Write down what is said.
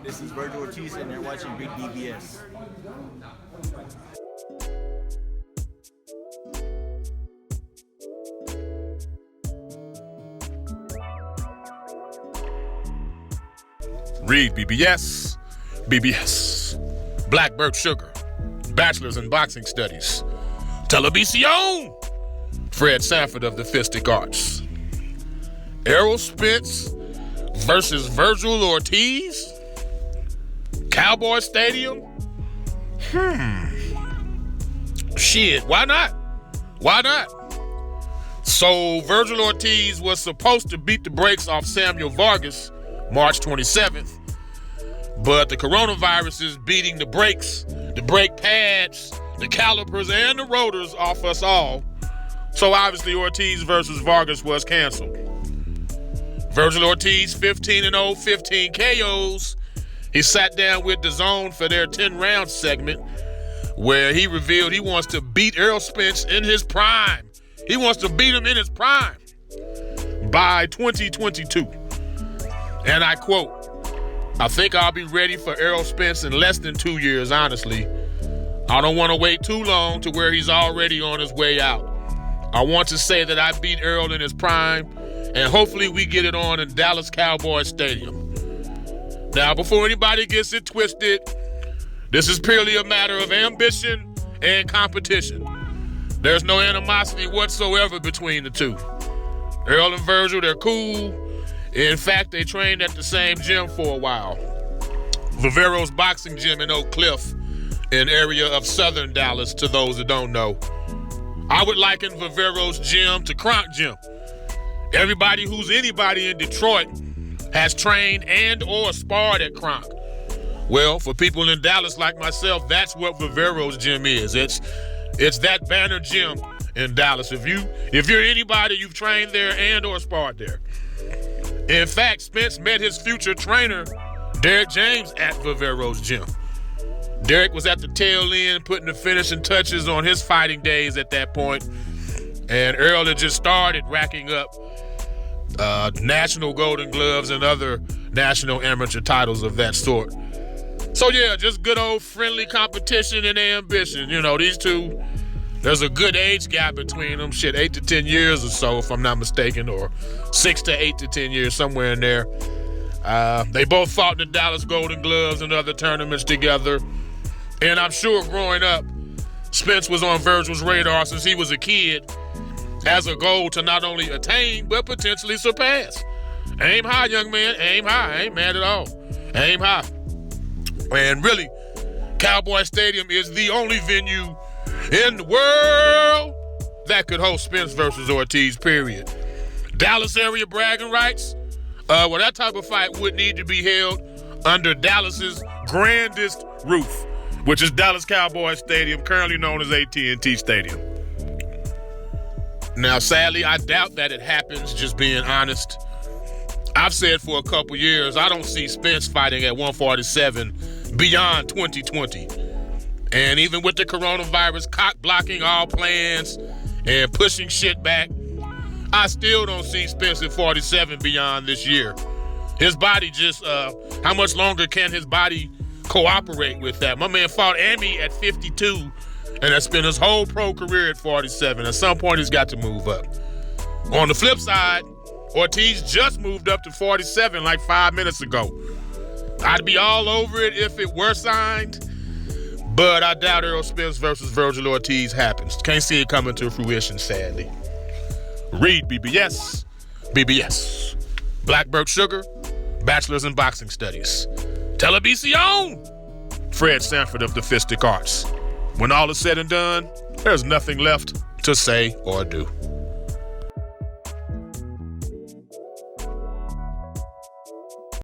This is Virgil Ortiz, and you're watching REED-BBS. REED-BBS, BBS, Blackbird Sugar, Bachelor's in Boxing Studies, Televisión, Fred Sanford of the Fistic Arts, ERROL Spence versus Virgil Ortiz, Cowboy Stadium. Shit, why not? Why not? So Virgil Ortiz was supposed to beat the brakes off Samuel Vargas March 27th, but the coronavirus is beating the brakes, the brake pads, the calipers, and the rotors off us all. So obviously Ortiz versus Vargas was canceled. Virgil Ortiz, 15-0, 15 KOs. He sat down with DAZN for their 10-round segment where he revealed he wants to beat ERROL Spence in his prime. He wants to beat him in his prime by 2022. And I quote, "I think I'll be ready for ERROL Spence in less than 2 years, honestly. I don't want to wait too long to where he's already on his way out. I want to say that I beat ERROL in his prime, and hopefully we get it on in Dallas Cowboys Stadium." Now, before anybody gets it twisted, this is purely a matter of ambition and competition. There's no animosity whatsoever between the two. ERROL and Virgil, they're cool. In fact, they trained at the same gym for a while. Vivero's boxing gym in Oak Cliff, an area of southern Dallas, to those that don't know. I would liken Vivero's gym to Kronk Gym. Everybody who's anybody in Detroit has trained and or sparred at Kronk. Well, for people in Dallas like myself, that's what Vivero's gym is. It's that banner gym in Dallas. If you're anybody, you've trained there and or sparred there. In fact, Spence met his future trainer, Derek James, at Vivero's gym. Derek was at the tail end putting the finishing touches on his fighting days at that point, and ERROL had just started racking up national Golden Gloves and other national amateur titles of that sort. So yeah, just good old friendly competition and ambition. You know, these two, there's a good age gap between them, 8 to 10 years or so, if I'm not mistaken, or 6 to 8 to 10 years, somewhere in there. They both fought in the Dallas Golden Gloves and other tournaments together. And I'm sure growing up, Spence was on Virgil's radar since he was a kid as a goal to not only attain, but potentially surpass. Aim high, young man, aim high. I ain't mad at all. Aim high. And really, Cowboy Stadium is the only venue in the world that could host Spence versus Ortiz, period. Dallas area bragging rights, well, that type of fight would need to be held under Dallas's grandest roof, which is Dallas Cowboys Stadium, currently known as AT&T Stadium. Now, sadly, I doubt that it happens, just being honest. I've said for a couple years, I don't see Spence fighting at 147 beyond 2020. And even with the coronavirus cock-blocking all plans and pushing shit back, I still don't see Spence at 47 beyond this year. His body just, how much longer can his body cooperate with that? My man fought Amy at 52 and has spent his whole pro career at 47. At some point, he's got to move up. On the flip side, Ortiz just moved up to 47 like 5 minutes ago. I'd be all over it if it were signed, but I doubt ERROL Spence versus Virgil Ortiz happens. Can't see it coming to fruition, sadly. REED-BBS, BBS, Blackbird Sugar, Bachelor's in Boxing Studies, Televisión, Fred Sanford of the Fistic Arts. When all is said and done, there's nothing left to say or do.